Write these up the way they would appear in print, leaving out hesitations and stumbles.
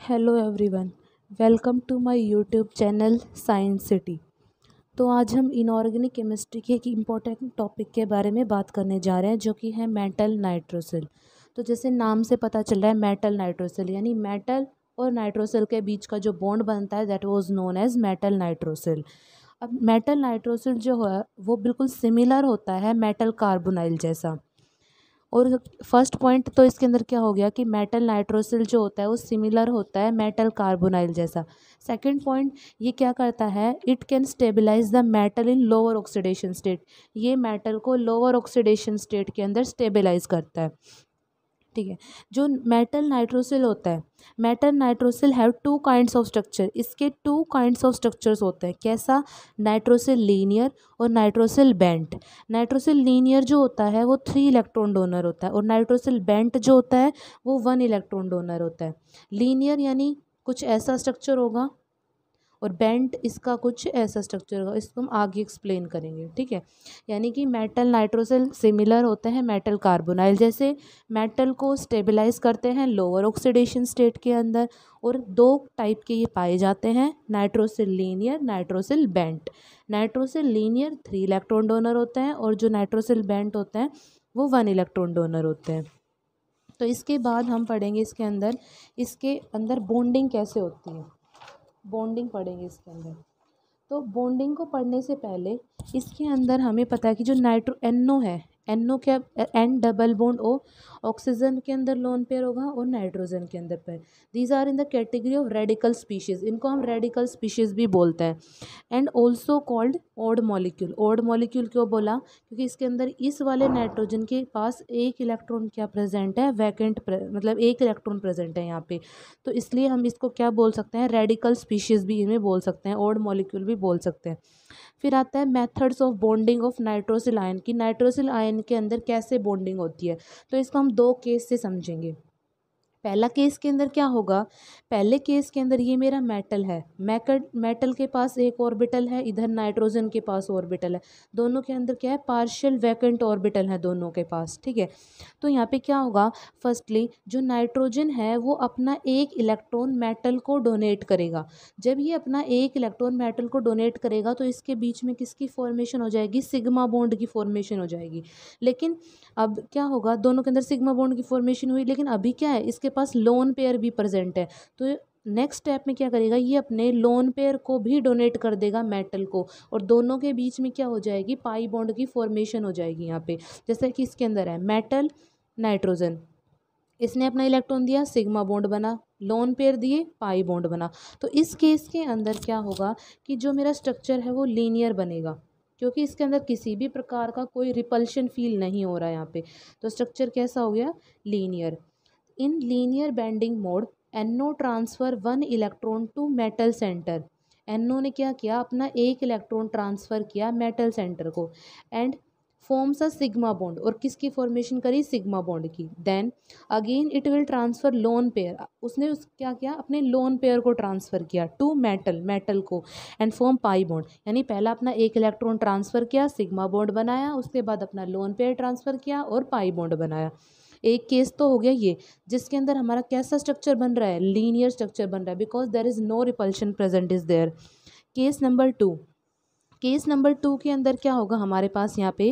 Hello everyone, welcome to my YouTube channel science city. तो आज हम इनऑर्गेनिक केमिस्ट्री के एक इम्पॉर्टेंट टॉपिक के बारे में बात करने जा रहे हैं, जो कि है मेटल नाइट्रोसिल। तो जैसे नाम से पता चल रहा है, मेटल नाइट्रोसिल यानी मेटल और नाइट्रोसिल के बीच का जो बॉन्ड बनता है that was known as metal nitrosyl. अब मेटल नाइट्रोसिल जो है वो बिल्कुल सिमिलर होता है मेटल कार्बोनाइल जैसा। और फर्स्ट पॉइंट तो इसके अंदर क्या हो गया कि मेटल नाइट्रोसिल जो होता है वो सिमिलर होता है मेटल कार्बोनाइल जैसा। सेकंड पॉइंट, ये क्या करता है, it can stabilise the metal in lower oxidation state. ये मेटल को लोअर ऑक्सीडेशन स्टेट के अंदर स्टेबलाइज करता है। ठीक है। जो मेटल नाइट्रोसिल होता है, metal nitrosyl have two kinds of structure. इसके टू काइंड्स ऑफ स्ट्रक्चर्स होते हैं। कैसा? नाइट्रोसिल लीनियर और नाइट्रोसिल बेंट। नाइट्रोसिल लीनियर जो होता है वो 3 इलेक्ट्रॉन डोनर होता है, और नाइट्रोसिल बेंट जो होता है वो 1 इलेक्ट्रॉन डोनर होता है। लीनियर यानी कुछ ऐसा स्ट्रक्चर होगा, और बेंट इसका कुछ ऐसा स्ट्रक्चर होगा। इसको हम आगे एक्सप्लेन करेंगे। ठीक है। यानी कि मेटल नाइट्रोसिल सिमिलर होते हैं मेटल कार्बोनाइल जैसे। मेटल को स्टेबलाइज करते हैं लोअर ऑक्सीडेशन स्टेट के अंदर, और 2 टाइप के ये पाए जाते हैं, nitrosyl linear, nitrosyl bent. Nitrosyl linear 3 electron donor होते हैं, और जो नाइट्रोसिल बेंट होते हैं वो 1 इलेक्ट्रॉन डोनर होते हैं। तो इसके बाद हम पढ़ेंगे इसके अंदर बॉन्डिंग कैसे होती है। बॉन्डिंग पढ़ेंगे इसके अंदर। तो बॉन्डिंग को पढ़ने से पहले इसके अंदर हमें पता है कि जो नाइट्रो एनओ है, एनओ क्या, N double bond O, oxygen के अंदर लोन पेयर होगा और नाइट्रोजन के अंदर pair. These are in the category of radical species. इनको हम रेडिकल स्पीशीज भी बोलते हैं। And also called odd molecule. Odd molecule क्यों बोला? क्योंकि इसके अंदर इस वाले नाइट्रोजन के पास एक इलेक्ट्रॉन क्या प्रेजेंट है, वैकेंट मतलब एक इलेक्ट्रॉन प्रेजेंट है यहाँ पे। तो इसलिए हम इसको क्या बोल सकते हैं, रेडिकल स्पीशीज भी इनमें बोल सकते हैं, ओड मॉलिक्यूल भी बोल सकते हैं। फिर आता है methods of bonding of nitrosyl ion, की नाइट्रोसिल आयन के अंदर कैसे बॉन्डिंग होती है। तो इसको हम 2 केस से समझेंगे। पहला केस के अंदर क्या होगा, पहले केस के अंदर ये मेरा मेटल है, मेटल के पास एक ऑर्बिटल है, इधर नाइट्रोजन के पास ऑर्बिटल है। दोनों के अंदर क्या है, पार्शियल वैकेंट ऑर्बिटल है दोनों के पास। ठीक है। तो यहाँ पे क्या होगा, फर्स्टली जो नाइट्रोजन है वो अपना एक इलेक्ट्रॉन मेटल को डोनेट करेगा। जब ये अपना एक इलेक्ट्रॉन मेटल को डोनेट करेगा तो इसके बीच में किसकी फॉर्मेशन हो जाएगी, सिग्मा बॉन्ड की फॉर्मेशन हो जाएगी। लेकिन अब क्या होगा, दोनों के अंदर सिग्मा बॉन्ड की फॉर्मेशन हुई, लेकिन अभी क्या है, इसके पास लोन पेयर भी प्रेजेंट है। तो नेक्स्ट स्टेप में क्या करेगा, ये अपने लोन पेयर को भी डोनेट कर देगा मेटल को, और दोनों के बीच में क्या हो जाएगी, पाई बॉन्ड की फॉर्मेशन हो जाएगी यहाँ पे। जैसे कि इसके अंदर है मेटल नाइट्रोजन, इसने अपना इलेक्ट्रॉन दिया, सिग्मा बॉन्ड बना, लोन पेयर दिए, पाई बॉन्ड बना। तो इस केस के अंदर क्या होगा कि जो मेरा स्ट्रक्चर है वो लीनियर बनेगा, क्योंकि इसके अंदर किसी भी प्रकार का कोई रिपल्शन फील नहीं हो रहा है यहाँ पे। तो स्ट्रक्चर कैसा हो गया, linear. In linear bending mode NO transfer 1 electron to metal centre. NO ने क्या किया, अपना एक इलेक्ट्रॉन ट्रांसफ़र किया मेटल सेंटर को, and forms a sigma bond, और किसकी फॉर्मेशन करी, सिग्मा बॉन्ड की। Then again it will transfer lone pair, उसने क्या किया, अपने लोन पेयर को ट्रांसफ़र किया टू मेटल को, एंड फॉर्म पाई बॉन्ड। यानी पहला अपना एक इलेक्ट्रॉन ट्रांसफ़र किया, सिग्मा बॉन्ड बनाया, उसके बाद अपना लोन पेयर ट्रांसफ़र किया और पाई बॉन्ड बनाया। एक केस तो हो गया ये, जिसके अंदर हमारा कैसा स्ट्रक्चर बन रहा है, लीनियर स्ट्रक्चर बन रहा है, because there is no repulsion present is there. Case number 2, case number 2 के अंदर क्या होगा हमारे पास यहाँ पे,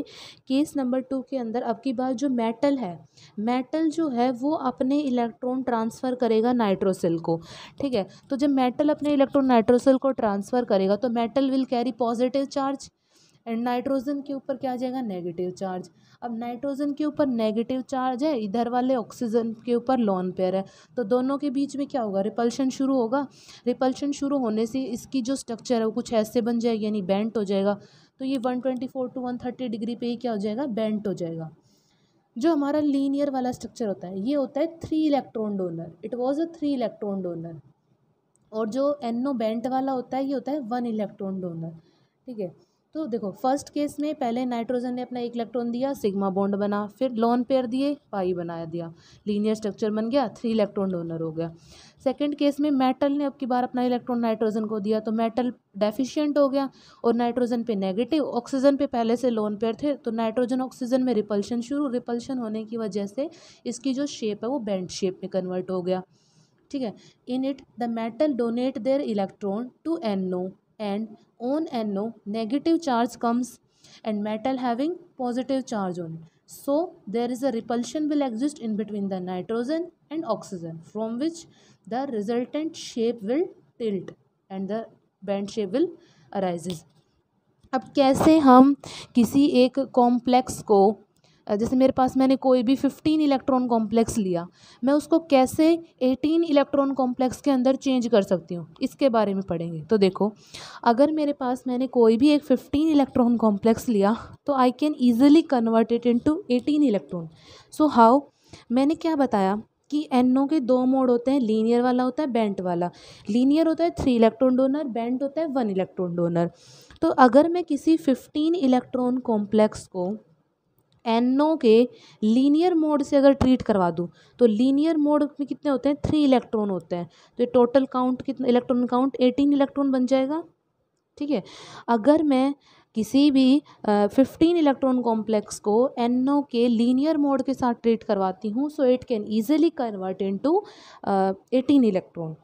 केस नंबर 2 के अंदर अब की बार जो मेटल है, मेटल जो है वो अपने इलेक्ट्रॉन ट्रांसफ़र करेगा नाइट्रोसिल को। ठीक है। तो जब मेटल अपने इलेक्ट्रॉन नाइट्रोसिल को ट्रांसफ़र करेगा तो metal will carry positive charge, and nitrogen के ऊपर क्या आ जाएगा, नेगेटिव चार्ज। अब नाइट्रोजन के ऊपर नेगेटिव चार्ज है, इधर वाले ऑक्सीजन के ऊपर लोन पेयर है, तो दोनों के बीच में क्या होगा, रिपल्शन शुरू होगा। रिपल्शन शुरू होने से इसकी जो स्ट्रक्चर है वो कुछ ऐसे बन जाएगी, यानी बेंट हो जाएगा। तो ये 124 to 130 डिग्री पे ही क्या हो जाएगा, बेंट हो जाएगा। जो हमारा लीनियर वाला स्ट्रक्चर होता है ये होता है 3 electron donor, it was a 3 electron donor. और जो NO बेंट वाला होता है ये होता है 1 इलेक्ट्रॉन डोनर। ठीक है। तो देखो फर्स्ट केस में पहले नाइट्रोजन ने अपना एक इलेक्ट्रॉन दिया, सिग्मा बॉन्ड बना, फिर लोन पेयर दिए, पाई बना दिया, लीनियर स्ट्रक्चर बन गया, 3 इलेक्ट्रॉन डोनर हो गया। सेकंड केस में मेटल ने अब की बार अपना इलेक्ट्रॉन नाइट्रोजन को दिया, तो मेटल डेफिशिएंट हो गया, और नाइट्रोजन पे नेगेटिव, ऑक्सीजन पे पहले से लोन पेयर थे, तो नाइट्रोजन ऑक्सीजन में रिपल्शन शुरू, रिपल्शन होने की वजह से इसकी जो शेप है वो बेंट शेप में कन्वर्ट हो गया। ठीक है। In it the metal donate their electron to NO and on NO negative charge comes and metal having positive charge on it. So there is a repulsion will exist in between the nitrogen and oxygen, from which the resultant shape will tilt and the bend shape will arises. अब कैसे हम किसी एक complex को, जैसे मेरे पास मैंने कोई भी 15 इलेक्ट्रॉन कॉम्प्लेक्स लिया, मैं उसको कैसे 18 इलेक्ट्रॉन कॉम्प्लेक्स के अंदर चेंज कर सकती हूँ, इसके बारे में पढ़ेंगे। तो देखो, अगर मेरे पास मैंने कोई भी एक 15 इलेक्ट्रॉन कॉम्प्लेक्स लिया तो I can easily convert it into 18 electron. So how, मैंने क्या बताया कि NO के दो मोड होते हैं, लीनियर वाला होता है, बेंट वाला। लीनियर होता है 3 इलेक्ट्रॉन डोनर, बेंट होता है 1 इलेक्ट्रॉन डोनर। तो अगर मैं किसी 15 इलेक्ट्रॉन कॉम्प्लेक्स को NO के लीनियर मोड से अगर ट्रीट करवा दूँ, तो लीनियर मोड में कितने होते हैं, 3 इलेक्ट्रॉन होते हैं, तो ये टोटल काउंट कितना, इलेक्ट्रॉन काउंट 18 इलेक्ट्रॉन बन जाएगा। ठीक है। अगर मैं किसी भी 15 इलेक्ट्रॉन कॉम्प्लेक्स को NO के लीनियर मोड के साथ ट्रीट करवाती हूँ, so it can easily convert into 18 electron.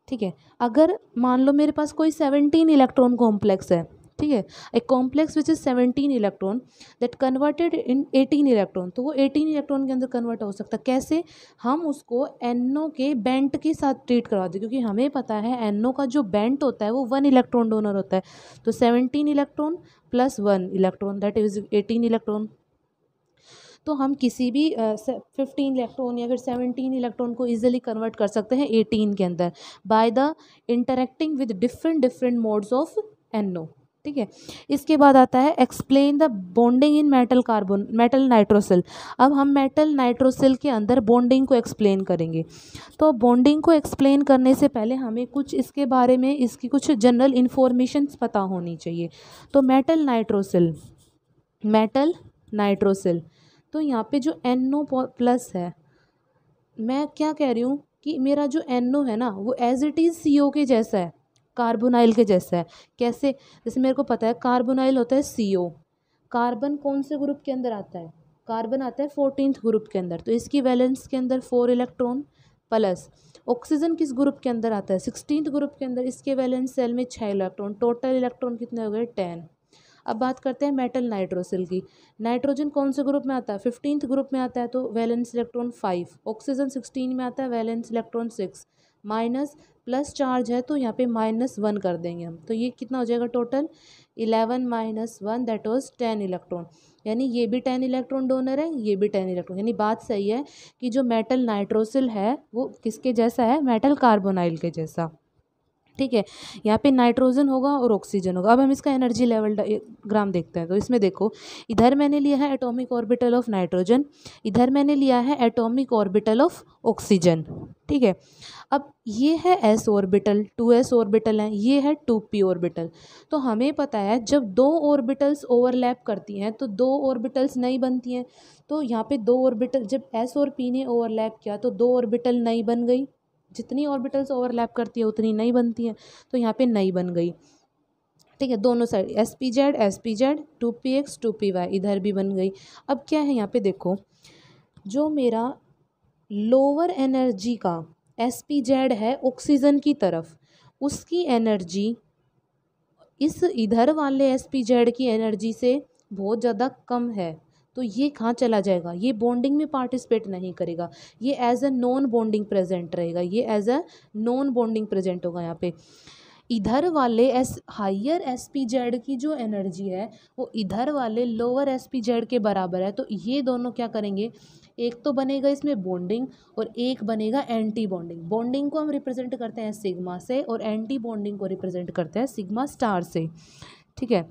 ठीक है। अगर मान लो मेरे पास कोई 17 इलेक्ट्रॉन कॉम्प्लेक्स है, ठीक है, एक complex which is 17 electron that converted in 18 electron, तो वो 18 इलेक्ट्रॉन के अंदर कन्वर्ट हो सकता है। कैसे, हम उसको NO के बेंट के साथ ट्रीट करवा दें, क्योंकि हमें पता है NO का जो बेंट होता है वो 1 इलेक्ट्रॉन डोनर होता है। तो 17 electron plus 1 electron that is 18 electron. तो हम किसी भी 15 इलेक्ट्रॉन या फिर 17 इलेक्ट्रॉन को ईजिली कन्वर्ट कर सकते हैं 18 के अंदर by the interacting with different modes of NO। ठीक है। इसके बाद आता है explain the bonding in metal nitrosyl. अब हम मेटल नाइट्रोसिल के अंदर बॉन्डिंग को एक्सप्लेन करेंगे। तो बॉन्डिंग को एक्सप्लेन करने से पहले हमें कुछ इसके बारे में, इसकी कुछ जनरल इन्फॉर्मेशन पता होनी चाहिए। तो मेटल नाइट्रोसिल, तो यहाँ पे जो NO प्लस है, मैं क्या कह रही हूँ कि मेरा जो NO है ना वो एज इट इज़ CO के जैसा है, कार्बोनाइल के जैसा है। कैसे, जैसे मेरे को पता है कार्बोनाइल होता है CO, कार्बन कौन से ग्रुप के अंदर आता है, कार्बन आता है 14th ग्रुप के अंदर, तो इसकी वैलेंस के अंदर 4 इलेक्ट्रॉन प्लस। ऑक्सीजन किस ग्रुप के अंदर आता है, 16th ग्रुप के अंदर, इसके वैलेंस सेल में 6 इलेक्ट्रॉन, टोटल इलेक्ट्रॉन कितने हो गए 10। अब बात करते हैं मेटल नाइट्रोसिल की। नाइट्रोजन कौन से ग्रुप में आता है, 15th ग्रुप में आता है, तो वैलेंस इलेक्ट्रॉन 5। ऑक्सीजन 16 में आता है, valence electron 6। Minus plus charge है तो यहाँ पे -1 कर देंगे हम, तो ये कितना हो जाएगा टोटल 11 - 1 दैट वाज 10 इलेक्ट्रॉन। यानी ये भी 10 इलेक्ट्रॉन डोनर है, ये भी 10 इलेक्ट्रॉन। यानी बात सही है कि जो मेटल नाइट्रोसिल है वो किसके जैसा है, मेटल कार्बोनाइल के जैसा। ठीक है। यहाँ पे नाइट्रोजन होगा और ऑक्सीजन होगा। अब हम इसका एनर्जी लेवल ग्राम देखते हैं। तो इसमें देखो, इधर मैंने लिया है एटॉमिक ऑर्बिटल ऑफ नाइट्रोजन, इधर मैंने लिया है एटॉमिक ऑर्बिटल ऑफ ऑक्सीजन। ठीक है। अब ये है s ऑर्बिटल, 2s ऑर्बिटल है, ये है 2p ऑर्बिटल। तो हमें पता है जब दो ऑर्बिटल्स ओवरलैप करती हैं तो दो ऑर्बिटल्स नई बनती हैं। तो यहाँ पे दो ऑर्बिटल, जब s और p ने ओवरलैप किया तो दो ऑर्बिटल नई बन गई, जितनी ऑर्बिटल्स ओवरलैप करती है उतनी नई बनती है, तो यहाँ पे नई बन गई। ठीक है। दोनों साइड sp_z 2px 2py इधर भी बन गई। अब क्या है यहाँ पे देखो, जो मेरा लोअर एनर्जी का sp_z है ऑक्सीजन की तरफ, उसकी एनर्जी इस इधर वाले sp_z की एनर्जी से बहुत ज़्यादा कम है। तो ये कहाँ चला जाएगा, ये बॉन्डिंग में पार्टिसिपेट नहीं करेगा, ये as a non bonding present रहेगा, ये as a non bonding present होगा। यहाँ पे इधर वाले हायर sp_z की जो एनर्जी है वो इधर वाले लोअर sp_z के बराबर है। तो ये दोनों क्या करेंगे, एक तो बनेगा इसमें बॉन्डिंग और एक बनेगा एंटी बॉन्डिंग। बॉन्डिंग को हम रिप्रेजेंट करते हैं सिग्मा से और एंटी बॉन्डिंग को रिप्रेजेंट करते हैं सिग्मा स्टार से। ठीक है।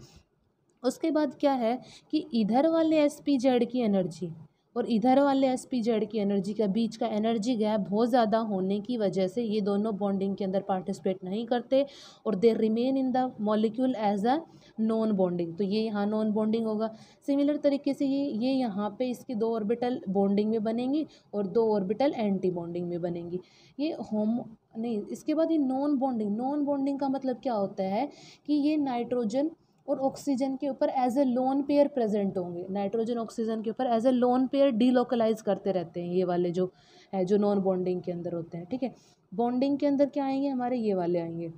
उसके बाद क्या है कि इधर वाले sp_z की एनर्जी और इधर वाले sp_z की एनर्जी के बीच का एनर्जी गैप बहुत ज़्यादा होने की वजह से ये दोनों बॉन्डिंग के अंदर पार्टिसिपेट नहीं करते और they remain in the molecule as a non bonding. तो ये यहाँ नॉन बॉन्डिंग होगा। सिमिलर तरीके से ये यहाँ पे इसकी दो ऑर्बिटल बॉन्डिंग में बनेंगी और दो ऑर्बिटल एंटी बॉन्डिंग में बनेंगी। ये नहीं, इसके बाद ये नॉन बॉन्डिंग का मतलब क्या होता है कि ये नाइट्रोजन और ऑक्सीजन के ऊपर as a lone pair present होंगे। नाइट्रोजन ऑक्सीजन के ऊपर as a lone pair delocalise करते रहते हैं ये वाले जो है, जो नॉन बॉन्डिंग के अंदर होते हैं। ठीक है। बॉन्डिंग के अंदर क्या आएंगे, हमारे ये वाले आएंगे।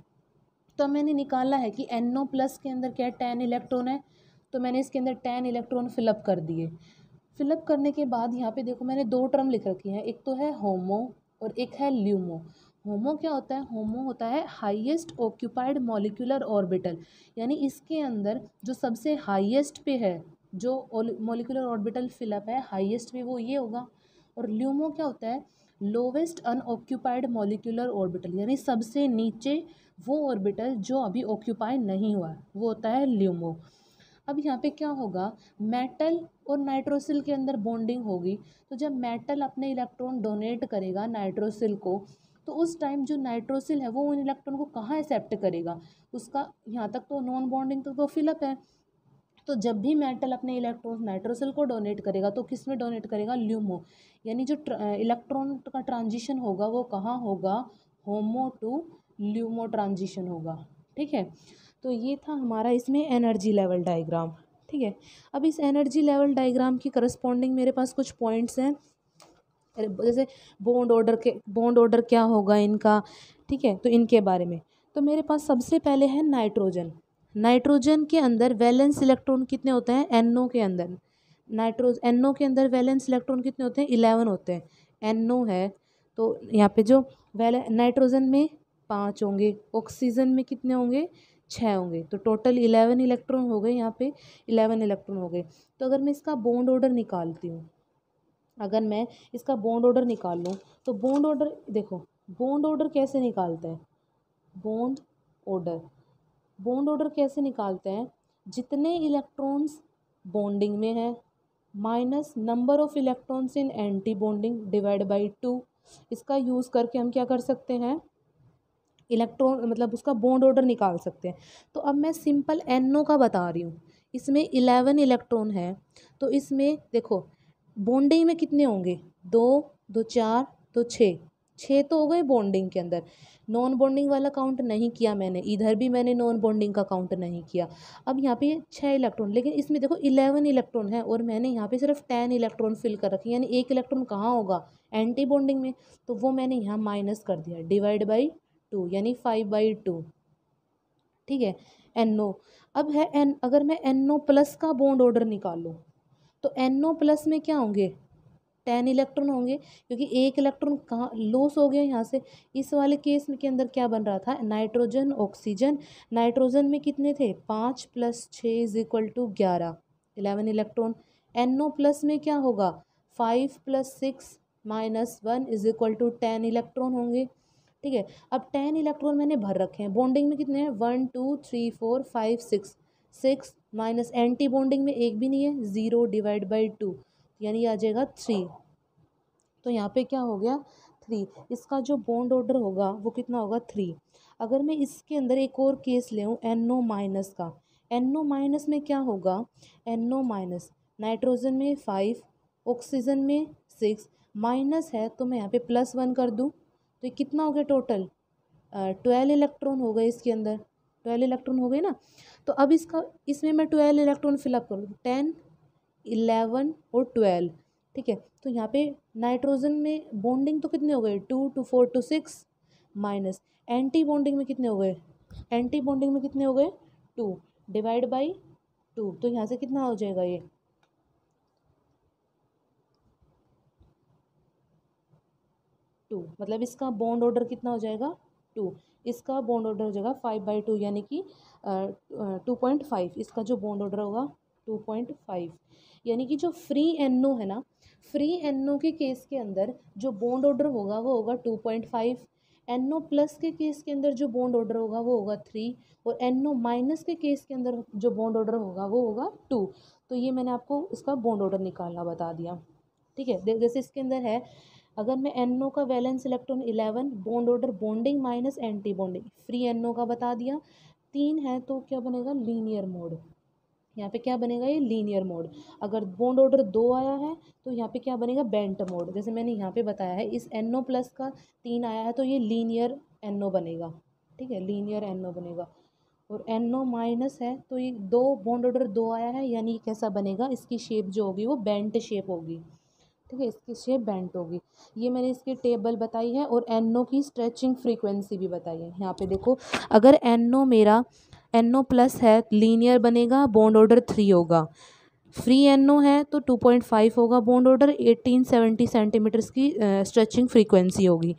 तो मैंने निकाला है कि NO+ के अंदर क्या 10 इलेक्ट्रॉन है, तो मैंने इसके अंदर 10 इलेक्ट्रॉन फिलअप कर दिए। फिलअप करने के बाद यहाँ पे देखो मैंने दो टर्म लिख रखी हैं, एक तो है होमो और एक है ल्यूमो। होमो क्या होता है, होमो होता है हाईएस्ट ऑक्यूपाइड मॉलिक्यूलर ऑर्बिटल, यानी इसके अंदर जो सबसे हाईएस्ट पे है, जो मॉलिक्यूलर ऑर्बिटल फिलअप है हाईएस्ट पे, वो ये होगा। और ल्यूमो क्या होता है, लोवेस्ट अनऑक्यूपाइड मॉलिक्यूलर ऑर्बिटल, यानी सबसे नीचे वो ऑर्बिटल जो अभी ऑक्यूपाई नहीं हुआ है, वो होता है ल्यूमो। अब यहाँ पे क्या होगा, मेटल और नाइट्रोसिल के अंदर बॉन्डिंग होगी, तो जब मेटल अपने इलेक्ट्रॉन डोनेट करेगा नाइट्रोसिल को, तो उस टाइम जो नाइट्रोसिल है वो उन इलेक्ट्रॉन को कहाँ एक्सेप्ट करेगा, उसका यहाँ तक तो नॉन बॉन्डिंग तो फिलअप है। तो जब भी मेटल अपने इलेक्ट्रॉन नाइट्रोसिल को डोनेट करेगा तो किस में डोनेट करेगा, ल्यूमो, यानी जो इलेक्ट्रॉन का ट्रांजिशन होगा वो कहाँ होगा, होमो टू ल्यूमो ट्रांजिशन होगा। ठीक है, तो ये था हमारा इसमें एनर्जी लेवल डायग्राम। ठीक है, अब इस एनर्जी लेवल डायग्राम की करस्पॉन्डिंग मेरे पास कुछ पॉइंट्स हैं, जैसे बॉन्ड ऑर्डर क्या होगा इनका। ठीक है, तो इनके बारे में तो मेरे पास सबसे पहले है नाइट्रोजन। नाइट्रोजन के अंदर वैलेंस इलेक्ट्रॉन कितने होते हैं, NO के अंदर, NO के अंदर वैलेंस इलेक्ट्रॉन कितने होते हैं, 11 होते हैं। NO है तो यहाँ पे जो नाइट्रोजन में 5 होंगे, ऑक्सीजन में कितने होंगे, 6 होंगे, तो टोटल 11 इलेक्ट्रॉन हो गए, यहाँ पे 11 इलेक्ट्रॉन हो गए। तो अगर मैं इसका बॉन्ड ऑर्डर निकालती हूँ, अगर मैं इसका बॉन्ड ऑर्डर निकाल लूँ, तो बॉन्ड ऑर्डर देखो, बॉन्ड ऑर्डर कैसे निकालते हैं, बॉन्ड ऑर्डर बॉन्ड ऑर्डर कैसे निकालते हैं, जितने इलेक्ट्रॉन्स बॉन्डिंग में है minus number of electrons in anti bonding divide by 2। इसका यूज़ करके हम क्या कर सकते हैं, इलेक्ट्रॉन मतलब उसका बॉन्ड ऑर्डर निकाल सकते हैं। तो अब मैं सिंपल NO का बता रही हूँ, इसमें 11 इलेक्ट्रॉन है, तो इसमें देखो बॉन्डिंग में कितने होंगे, 2 2 4 तो 6, 6 तो हो गए बॉन्डिंग के अंदर। नॉन बॉन्डिंग वाला काउंट नहीं किया मैंने, इधर भी मैंने नॉन बॉन्डिंग का काउंट नहीं किया। अब यहाँ पे 6 इलेक्ट्रॉन, लेकिन इसमें देखो 11 इलेक्ट्रॉन है और मैंने यहाँ पे सिर्फ 10 इलेक्ट्रॉन फिल कर रखे, यानी एक इलेक्ट्रॉन कहाँ होगा, एंटी बॉन्डिंग में, तो वो मैंने यहाँ माइनस कर दिया, डिवाइड बाई 2 यानी 5/2। ठीक है, NO। अब है अगर मैं NO+ का बॉन्ड ऑर्डर निकालूँ, तो NO+ में क्या होंगे, 10 इलेक्ट्रॉन होंगे, क्योंकि एक इलेक्ट्रॉन कहाँ लॉस हो गया यहाँ से। इस वाले केस में के अंदर क्या बन रहा था, नाइट्रोजन ऑक्सीजन, नाइट्रोजन में कितने थे, 5 + 6 = 11, 11 इलेक्ट्रॉन। NO+ में क्या होगा, 5 + 6 - 1 = 10 इलेक्ट्रॉन होंगे। ठीक है, अब 10 इलेक्ट्रॉन मैंने भर रखे हैं, बॉन्डिंग में कितने हैं, 1 2 3 4 5 6, 6 माइनस एंटी बॉन्डिंग में एक भी नहीं है, 0 डिवाइड बाई 2, यानी आ जाएगा 3। तो यहाँ पे क्या हो गया, 3। इसका जो बॉन्ड ऑर्डर होगा वो कितना होगा, 3। अगर मैं इसके अंदर एक और केस ले NO- का, NO- में क्या होगा, NO-, नाइट्रोजन में 5, ऑक्सीजन में 6, माइनस है तो मैं यहाँ पे +1 कर दूँ, तो ये कितना हो गया टोटल, 12 इलेक्ट्रॉन हो गए इसके अंदर, 12 इलेक्ट्रॉन हो गए ना। तो अब इसमें मैं 12 इलेक्ट्रॉन फिलअप करूँ, 10 11 और 12। ठीक है, तो यहाँ पे नाइट्रोजन में बॉन्डिंग तो कितने हो गए, 2 2 4 2 6, माइनस एंटी बॉन्डिंग में कितने हो गए, एंटी बॉन्डिंग में कितने हो गए, 2 डिवाइड बाई 2, तो यहाँ से कितना हो जाएगा ये, 2, मतलब इसका बॉन्ड ऑर्डर कितना हो जाएगा, 2। इसका बॉन्ड ऑर्डर हो जाएगा 5/2, यानी कि 2.5। इसका जो बॉन्ड ऑर्डर होगा 2.5, यानी कि जो फ्री NO है ना, फ्री NO के केस के अंदर जो बॉन्ड ऑर्डर होगा वो होगा 2.5। NO+ के केस के अंदर जो बॉन्ड ऑर्डर होगा वो होगा 3, और NO- के केस के अंदर जो बॉन्ड ऑर्डर होगा वो होगा 2। तो ये मैंने आपको इसका बॉन्ड ऑर्डर निकालना बता दिया। ठीक है, जैसे इसके अंदर है, अगर मैं NO का valence electron 11, bond order bonding minus anti bonding, free NO का बता दिया, 3 है तो क्या बनेगा, लीनियर मोड। यहाँ पे क्या बनेगा, ये लीनियर मोड। अगर बॉन्ड ऑर्डर 2 आया है तो यहाँ पे क्या बनेगा, बेंट मोड। जैसे मैंने यहाँ पे बताया है, इस NO+ का 3 आया है तो ये लीनियर NO बनेगा। ठीक है, लीनियर NO बनेगा। और NO- है तो ये बॉन्ड ऑर्डर 2 आया है, यानी कैसा बनेगा, इसकी शेप जो होगी वो बेंट शेप होगी। ठीक है, इसकी शेप बेंट होगी। ये मैंने इसकी टेबल बताई है और NO की स्ट्रेचिंग फ्रीक्वेंसी भी बताई है। यहाँ पे देखो, अगर NO मेरा NO प्लस है, लीनियर बनेगा, बॉन्ड ऑर्डर 3 होगा। फ्री NO है तो 2.5 होगा बॉन्ड ऑर्डर, 1870 सेंटीमीटर्स की स्ट्रेचिंग फ्रीक्वेंसी होगी।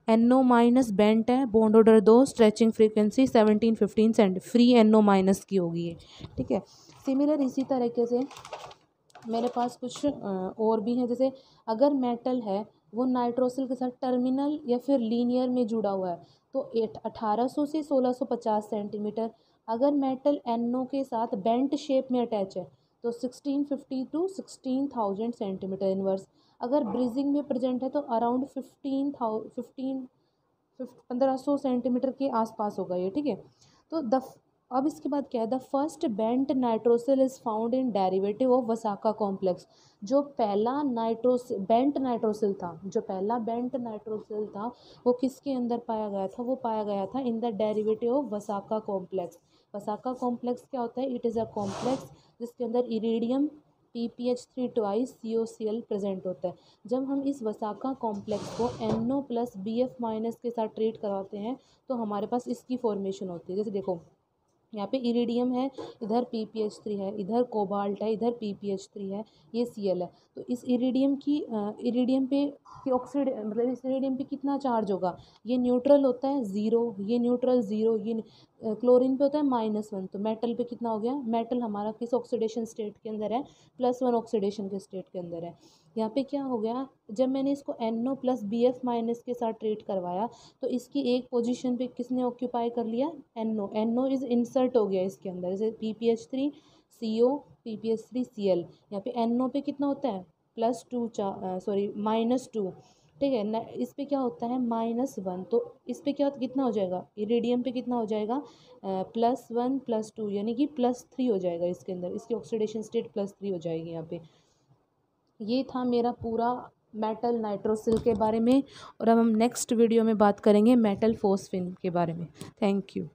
NO माइनस बेंट है, bond order 2, stretching frequency 17-15 cent, free NO minus की होगी ये। ठीक है, सिमिलर इसी तरीके से मेरे पास कुछ और भी है। जैसे अगर मेटल है वो नाइट्रोसिल के साथ टर्मिनल या फिर लीनियर में जुड़ा हुआ है तो 1800 से 1650 सेंटीमीटर। अगर मेटल NO के साथ बेंट शेप में अटैच है तो 1650 टू 16,000 सेंटीमीटर इनवर्स। अगर ब्रिजिंग में प्रेजेंट है तो अराउंड 1500 सेंटीमीटर के आसपास होगा ये। ठीक है, तो अब इसके बाद क्या है, the first bent nitrosyl is found in derivative of वसाका complex. जो पहला बेंट नाइट्रोसिल था, जो पहला बेंट नाइट्रोसिल था वो किसके अंदर पाया गया था, वो पाया गया था in the derivative of वसाका complex. वसाका complex क्या होता है, इट इज़ अ कॉम्प्लेक्स जिसके अंदर iridium PPH3 twice COCl present होता है। जब हम इस वसाका कॉम्प्लेक्स को NO प्लस BF माइनस के साथ ट्रीट करवाते हैं तो हमारे पास इसकी फॉर्मेशन होती है। जैसे देखो, यहाँ पे इरिडियम है, इधर PPH3 है, इधर कोबाल्ट है, इधर PPH3 है, ये Cl है। तो इस इरिडियम पे मतलब इस इरिडियम पे कितना चार्ज होगा, ये न्यूट्रल होता है 0, ये न्यूट्रल 0, ये क्लोरीन पे होता है -1। तो मेटल पे कितना हो गया, मेटल हमारा किस ऑक्सीडेशन स्टेट के अंदर है, +1 ऑक्सीडेशन के स्टेट के अंदर है। यहाँ पे क्या हो गया, जब मैंने इसको NO प्लस BF माइनस के साथ ट्रीट करवाया तो इसकी एक पोजीशन पे किसने ऑक्यूपाई कर लिया, NO इज इंसर्ट हो गया इसके अंदर। जैसे PPH3 CO PPH3 Cl, यहाँ पे NO पे कितना होता है -2। ठीक है ना, इस पे क्या होता है -1। तो इस पे क्या कितना हो जाएगा, इरिडियम पे कितना हो जाएगा +1 +2 यानी कि +3 हो जाएगा इसके अंदर, इसकी ऑक्सीडेशन स्टेट +3 हो जाएगी यहाँ पे। ये था मेरा पूरा मेटल नाइट्रोसिल के बारे में। और अब हम नेक्स्ट वीडियो में बात करेंगे मेटल फोस्फिन के बारे में। Thank you.